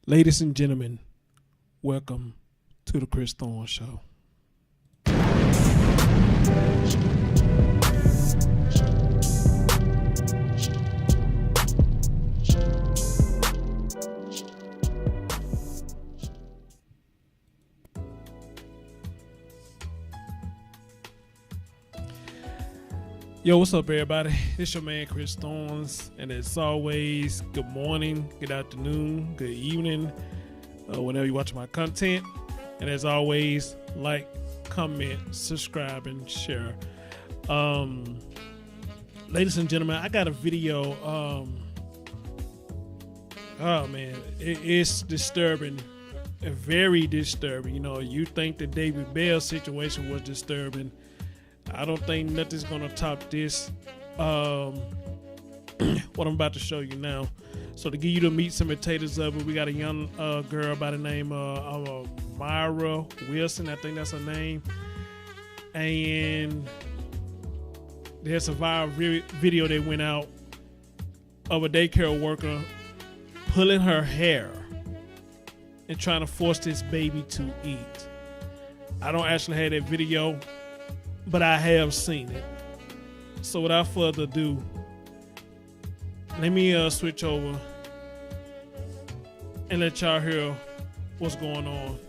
Ladies and gentlemen, welcome to the Chris Thorne Show. Yo, what's up, everybody? It's your man, Chris Thorns, and as always, good morning, good afternoon, good evening, whenever you watch my content. And as always, like, comment, subscribe, and share. Ladies and gentlemen, I got a video. Oh man, it's disturbing, very disturbing. You know, you think the David Bell situation was disturbing. I don't think nothing's gonna top this. What I'm about to show you now. So to give you the meats and potatoes of it, we got a young girl by the name of Myra Wilson. I think that's her name. And there's a viral video that went out of a daycare worker pulling her hair and trying to force this baby to eat. I don't actually have that video, but I have seen it. So without further ado, let me switch over and let y'all hear what's going on.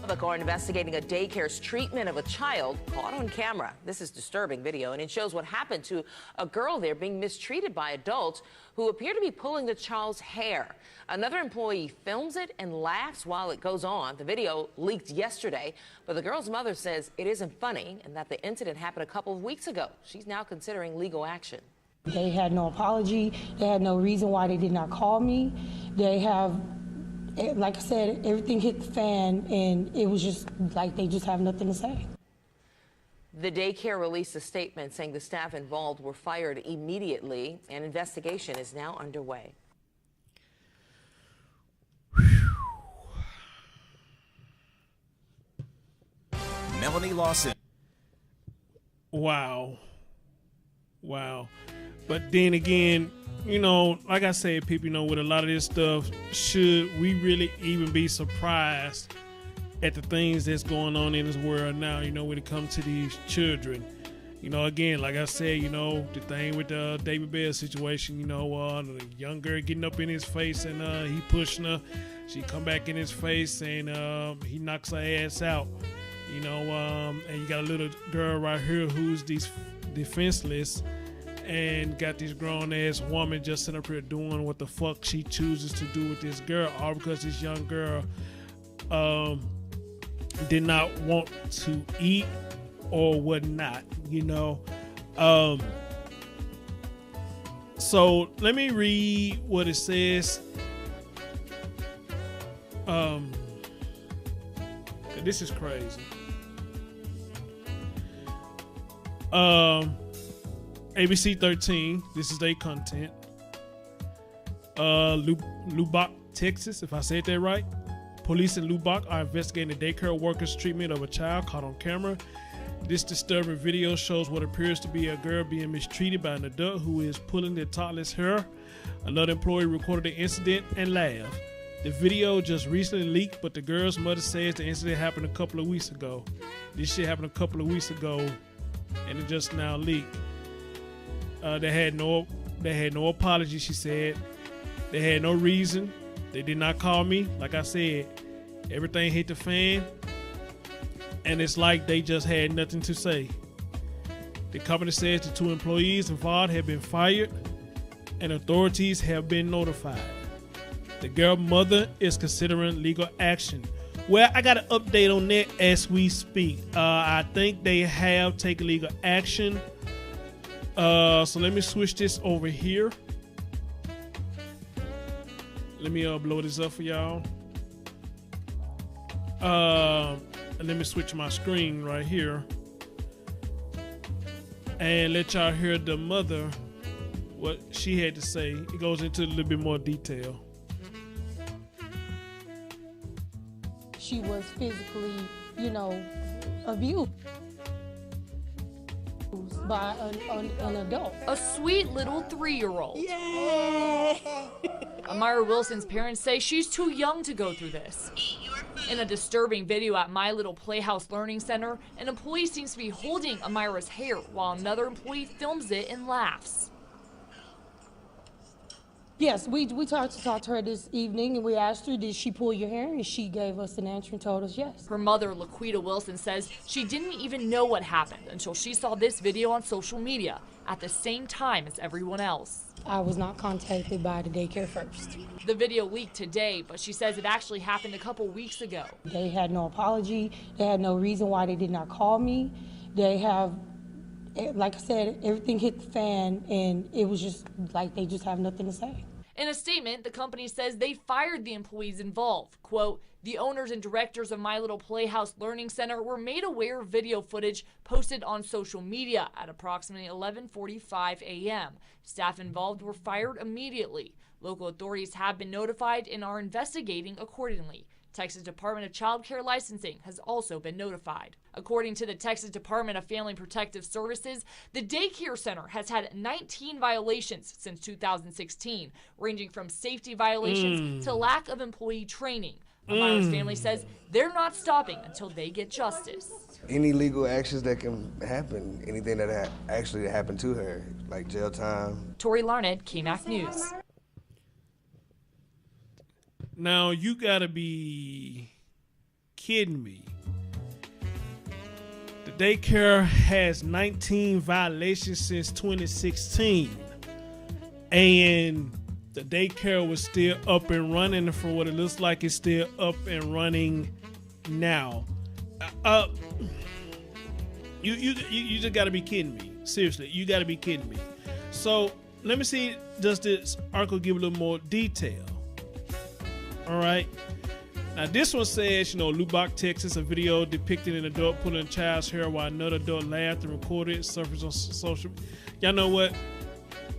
Public are investigating a daycare's treatment of a child caught on camera. This is disturbing video, and it shows what happened to a girl there being mistreated by adults who appear to be pulling the child's hair. Another employee films it and laughs while it goes on. The video leaked yesterday, but the girl's mother says it isn't funny and that the incident happened a couple of weeks ago. She's now considering legal action. They had no apology. They had no reason why they did not call me. They have, like I said, everything hit the fan, and it was just like they just have nothing to say. The daycare released a statement saying the staff involved were fired immediately. An investigation is now underway. Melanie Lawson. Wow. But then again, you know, like I said, people, you know, with a lot of this stuff, should we really even be surprised at the things that's going on in this world now, you know, when it comes to these children? You know, again, like I said, you know, the thing with the David Bell situation, you know, the young girl getting up in his face and he pushing her. She come back in his face and he knocks her ass out. You know, and you got a little girl right here who's defenseless and got this grown-ass woman just sitting up here doing what the fuck she chooses to do with this girl, all because this young girl did not want to eat or whatnot, you know. So let me read what it says. This is crazy. ABC 13, this is their content. Lubbock, Texas, if I said that right. Police in Lubbock are investigating the daycare worker's treatment of a child caught on camera. This disturbing video shows what appears to be a girl being mistreated by an adult who is pulling the toddler's hair. Another employee recorded the incident and laughed. The video just recently leaked, but the girl's mother says the incident happened a couple of weeks ago. This shit happened a couple of weeks ago, and it just now leaked. They had no apology, she said. They had no reason. They did not call me. Like I said, everything hit the fan, and it's like they just had nothing to say. The company says the two employees involved have been fired, and authorities have been notified. The girl mother is considering legal action. Well, I got an update on that as we speak. I think they have taken legal action. So let me switch this over here. Let me blow this up for y'all. And let me switch my screen right here and let y'all hear the mother, what she had to say. It goes into a little bit more detail. She was physically, you know, abused by an adult. A sweet little 3-year-old. Yeah. Amira Wilson's parents say she's too young to go through this. In a disturbing video at My Little Playhouse Learning Center, an employee seems to be holding Amira's hair while another employee films it and laughs. Yes, we talked to her this evening, and we asked her, did she pull your hair? And she gave us an answer and told us yes. Her mother, Laquita Wilson, says she didn't even know what happened until she saw this video on social media at the same time as everyone else. I was not contacted by the daycare first. The video leaked today, but she says it actually happened a couple weeks ago. They had no apology. They had no reason why they did not call me. They have, like I said, everything hit the fan, and it was just like they just have nothing to say. In a statement, the company says they fired the employees involved. Quote, the owners and directors of My Little Playhouse Learning Center were made aware of video footage posted on social media at approximately 11:45 a.m. Staff involved were fired immediately. Local authorities have been notified and are investigating accordingly. Texas Department of Child Care Licensing has also been notified. According to the Texas Department of Family Protective Services, the daycare center has had 19 violations since 2016, ranging from safety violations to lack of employee training. Amira's family says they're not stopping until they get justice. Any legal actions that can happen, anything that actually happened to her, like jail time. Tori Larned, KMAC News. Now, you gotta be kidding me. The daycare has 19 violations since 2016. And the daycare was still up and running. And for what it looks like, it's still up and running now. You just gotta be kidding me. Seriously, you gotta be kidding me. So, let me see, does this article give a little more detail? All right. Now this one says, Lubbock, Texas, a video depicting an adult pulling a child's hair while another adult laughed and recorded it, surfaced on social. Y'all know what?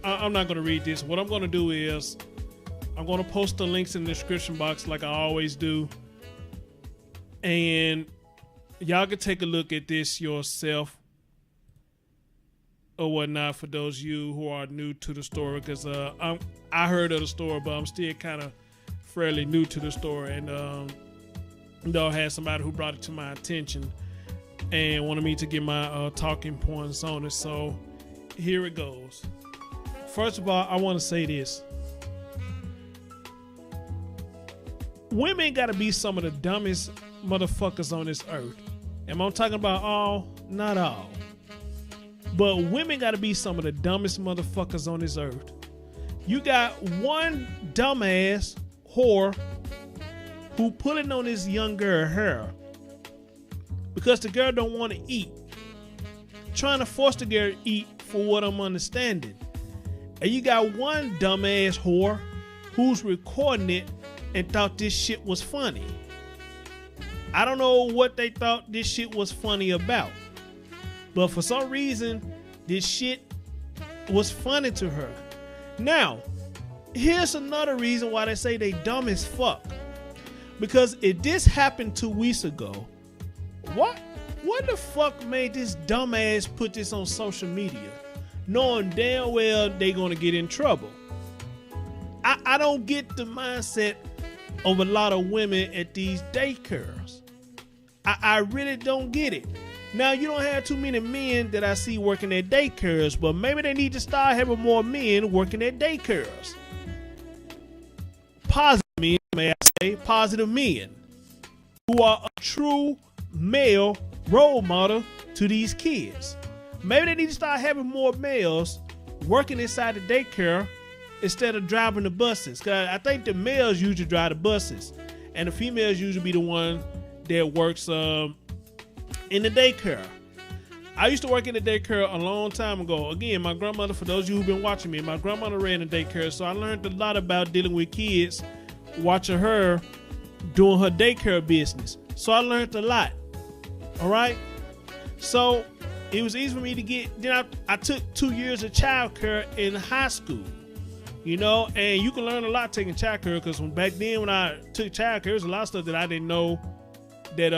I'm not going to read this. What I'm going to do is I'm going to post the links in the description box like I always do. And y'all can take a look at this yourself or whatnot for those of you who are new to the story, because I heard of the story, but I'm still kind of fairly new to the story, and I had somebody who brought it to my attention and wanted me to get my talking points on it. So here it goes. First of all, I want to say this: women got to be some of the dumbest motherfuckers on this earth. Am I talking about all? Not all, but women got to be some of the dumbest motherfuckers on this earth. You got one dumbass whore who pulling on this young girl hair because the girl don't want to eat, trying to force the girl to eat, for what I'm understanding. And you got one dumbass whore who's recording it and thought this shit was funny. I don't know what they thought this shit was funny about, but for some reason this shit was funny to her. Now, here's another reason why they say they dumb as fuck. Because if this happened 2 weeks ago, what the fuck made this dumbass put this on social media, knowing damn well they gonna get in trouble? I don't get the mindset of a lot of women at these daycares. I really don't get it. Now, you don't have too many men that I see working at daycares, but maybe they need to start having more men working at daycares. Positive men, may I say, positive men who are a true male role model to these kids. Maybe they need to start having more males working inside the daycare instead of driving the buses. Cause I think the males usually drive the buses, and the females usually be the one that works in the daycare. I used to work in the daycare a long time ago. Again, my grandmother, for those of you who've been watching me, my grandmother ran a daycare, so I learned a lot about dealing with kids, watching her doing her daycare business. So I learned a lot. All right? So it was easy for me to get, then I took 2 years of childcare in high school, and you can learn a lot taking childcare, because back then when I took childcare, there was a lot of stuff that I didn't know, that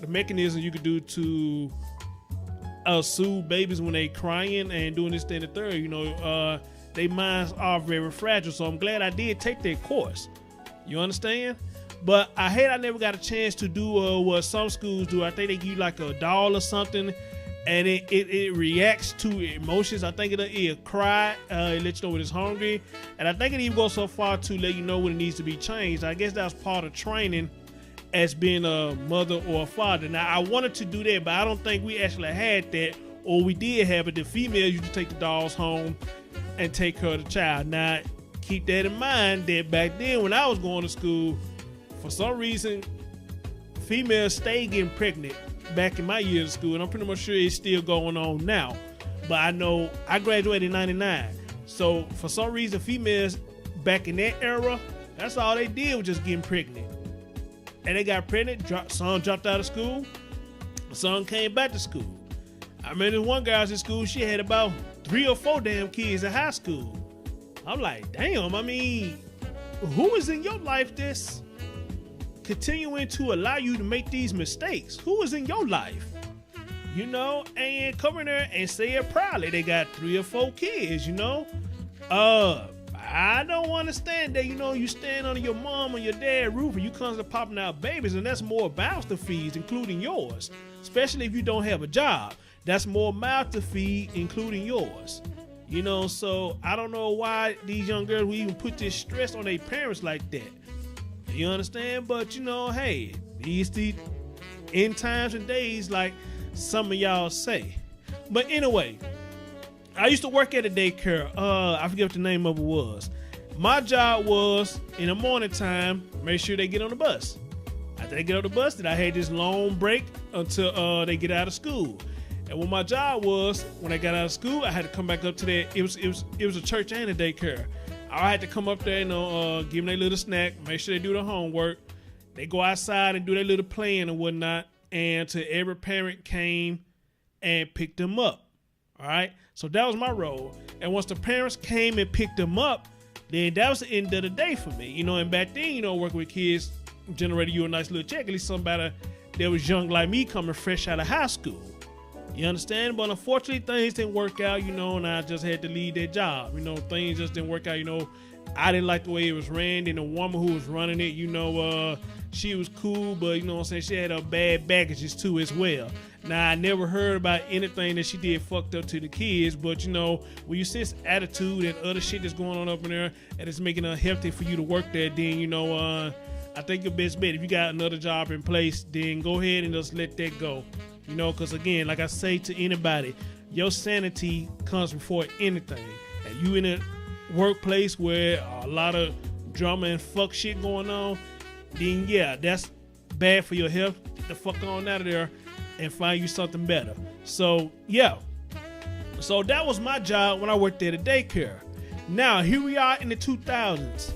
the mechanism you could do to soothe babies when they crying and doing this, that, and the third. their minds are very fragile. So I'm glad I did take that course. You understand? But I hate I never got a chance to do what some schools do. I think they give you like a doll or something, and it reacts to emotions. I think it'll cry, it lets you know when it's hungry, and I think it even goes so far to let you know when it needs to be changed. I guess that's part of training as being a mother or a father. Now, I wanted to do that, but I don't think we actually had that, or we did have it. The females used to take the dolls home and take care of the child. Now, keep that in mind that back then when I was going to school, for some reason, females stayed getting pregnant back in my years of school, and I'm pretty much sure it's still going on now. But I know I graduated in 99. So for some reason, females back in that era, that's all they did was just getting pregnant. And they got pregnant, some dropped out of school, some came back to school. I remember one girl was in school, she had about 3 or 4 damn kids in high school. I'm like, damn, I mean, who is in your life that's continuing to allow you to make these mistakes? Who is in your life? You know, and come in there and say it proudly. They got 3 or 4 kids, you know? I don't understand that, you know, you stand under your mom or your dad roof and you constantly popping out babies, and that's more mouths to feed, including yours. Especially if you don't have a job. That's more mouth to feed, including yours. You know, so I don't know why these young girls will even put this stress on their parents like that. You understand? But, you know, hey, these end times and days, like some of y'all say. But anyway, I used to work at a daycare. I forget what the name of it was. My job was, in the morning time, make sure they get on the bus. After they get on the bus, then I had this long break until they get out of school. And what my job was, when I got out of school, I had to come back up to that. It was a church and a daycare. I had to come up there and give them their little snack, make sure they do their homework. They go outside and do their little playing and whatnot. And to every parent came and picked them up. All right. So that was my role. And once the parents came and picked them up, then that was the end of the day for me. You know, and back then, you know, working with kids generated you a nice little check. At least somebody that was young like me coming fresh out of high school. You understand? But unfortunately, things didn't work out, you know, and I just had to leave that job. You know, things just didn't work out, you know. I didn't like the way it was ran, and the woman who was running it, you know, she was cool, but, you know what I'm saying, she had her bad baggages too as well. Now, I never heard about anything that she did fucked up to the kids, but, you know, when you see this attitude and other shit that's going on up in there, and it's making it unhealthy for you to work there, then, you know, I think your best bet, if you got another job in place, then go ahead and just let that go. You know, because again, like I say to anybody, your sanity comes before anything. And you in a workplace where a lot of drama and fuck shit going on, then yeah, that's bad for your health. Get the fuck on out of there and find you something better. So yeah, so that was my job when I worked at a daycare. Now here we are in the 2000s.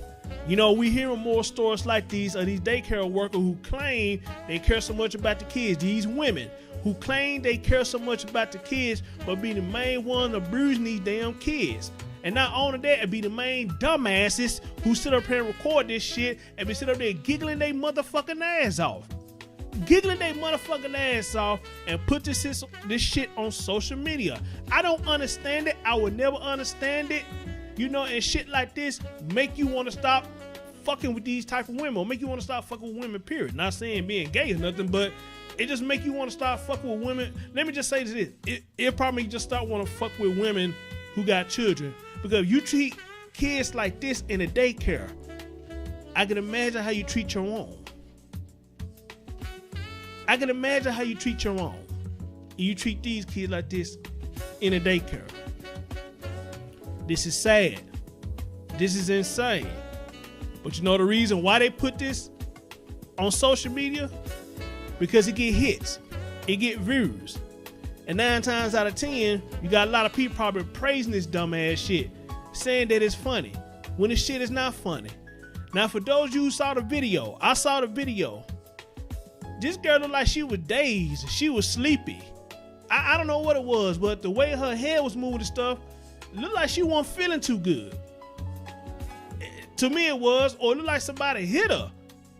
You know, we hearing more stories like these of these daycare workers who claim they care so much about the kids. These women who claim they care so much about the kids, but be the main one abusing these damn kids. And not only that, it be the main dumbasses who sit up here and record this shit and be sitting up there giggling their motherfucking ass off. Giggling their motherfucking ass off and put this shit on social media. I don't understand it. I would never understand it. You know, and shit like this make you want to stop fucking with these type of women, or make you want to stop fucking with women, period. Not saying being gay or nothing, but it just make you want to start fucking with women. Let me just say this. It probably just start want to fuck with women who got children. Because if you treat kids like this in a daycare, I can imagine how you treat your own. I can imagine how you treat your own. You treat these kids like this in a daycare. This is sad. This is insane. But you know the reason why they put this on social media? Because it get hits. It get views. And 9 times out of 10, you got a lot of people probably praising this dumbass shit, saying that it's funny, when this shit is not funny. Now, for those of you who saw the video, I saw the video. This girl looked like she was dazed. She was sleepy. I don't know what it was, but the way her head was moving and stuff, looked like she wasn't feeling too good. To me it was, or it looked like somebody hit her.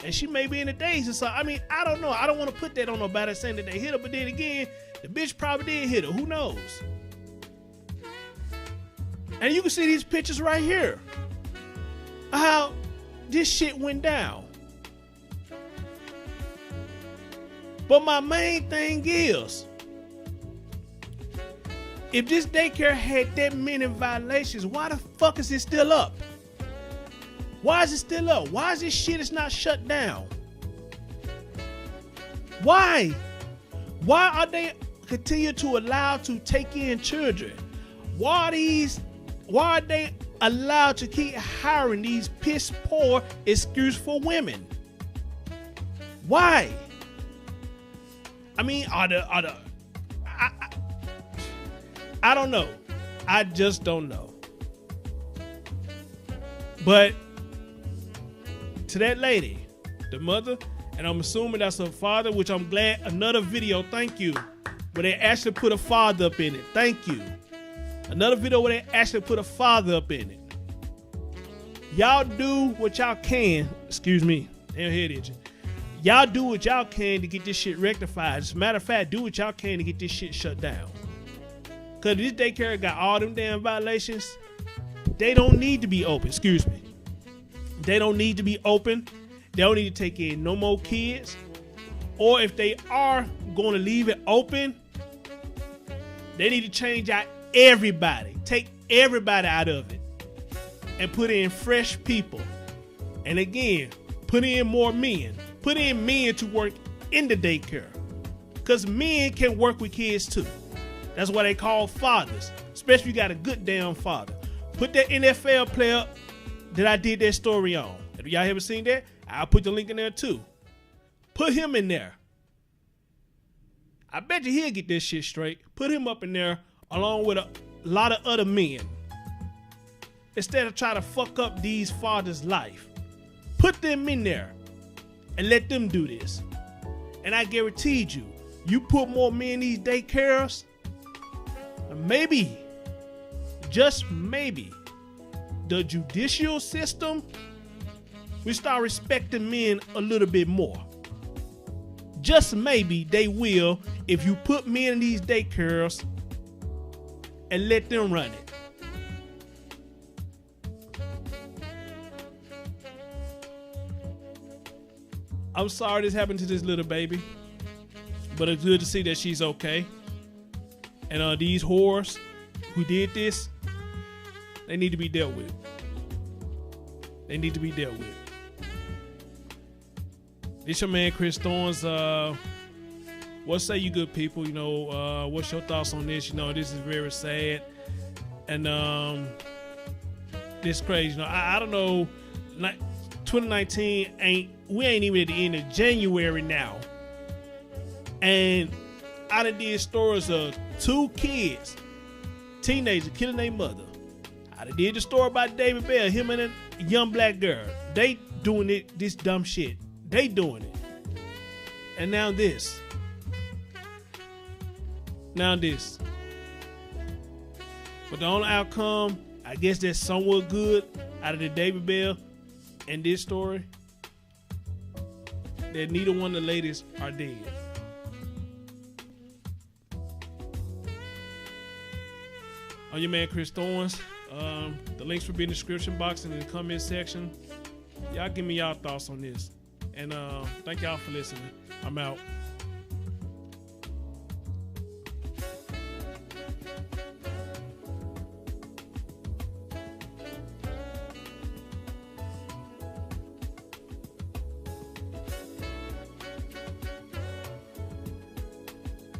And she may be in a daze or something. I mean, I don't know. I don't want to put that on nobody saying that they hit her, but then again, the bitch probably did hit her. Who knows? And you can see these pictures right here. How this shit went down. But my main thing is, if this daycare had that many violations, why the fuck is it still up? Why is it still up? Why is this shit is not shut down? Why? Why are they continue to allow to take in children? Why are they allowed to keep hiring these piss poor excuse for women? Why? I mean, I don't know. I just don't know. But to that lady, the mother, and I'm assuming that's her father, which I'm glad, another video, thank you, where they actually put a father up in it. Thank you. Another video where they actually put a father up in it. Y'all do what y'all can. Excuse me. Damn head itching. Y'all do what y'all can to get this shit rectified. As a matter of fact, do what y'all can to get this shit shut down. Because this daycare got all them damn violations. They don't need to be open. Excuse me. They don't need to be open. They don't need to take in no more kids. Or if they are going to leave it open, they need to change out everybody. Take everybody out of it. And put in fresh people. And again, put in more men. Put in men to work in the daycare. Because men can work with kids too. That's why they call fathers. Especially if you got a good damn father. Put that NFL player that I did that story on. If y'all haven't seen that, I'll put the link in there too. Put him in there. I bet you he'll get this shit straight. Put him up in there along with a lot of other men. Instead of trying to fuck up these fathers' life. Put them in there. And let them do this. And I guaranteed you, you put more men in these daycares, maybe, just maybe, the judicial system will start respecting men a little bit more. Just maybe they will if you put men in these daycares and let them run it. I'm sorry this happened to this little baby, but it's good to see that she's okay. And these whores who did this, they need to be dealt with. They need to be dealt with. This your man Chris Thorns. What say you good people? You know, what's your thoughts on this? You know, this is very sad. And this crazy. You know, I don't know. Like 2019 we ain't even at the end of January now. And I done did stories of 2 kids, teenagers killing their mother. I done did the story about David Bell, him and a young black girl. They doing it, this dumb shit. They doing it. And now this. Now this. But the only outcome, I guess that's somewhat good out of the David Bell and this story, that neither one of the ladies are dead. I'm your man Chris Thorns. The links will be in the description box and in the comment section. Y'all give me y'all thoughts on this. And thank y'all for listening. I'm out.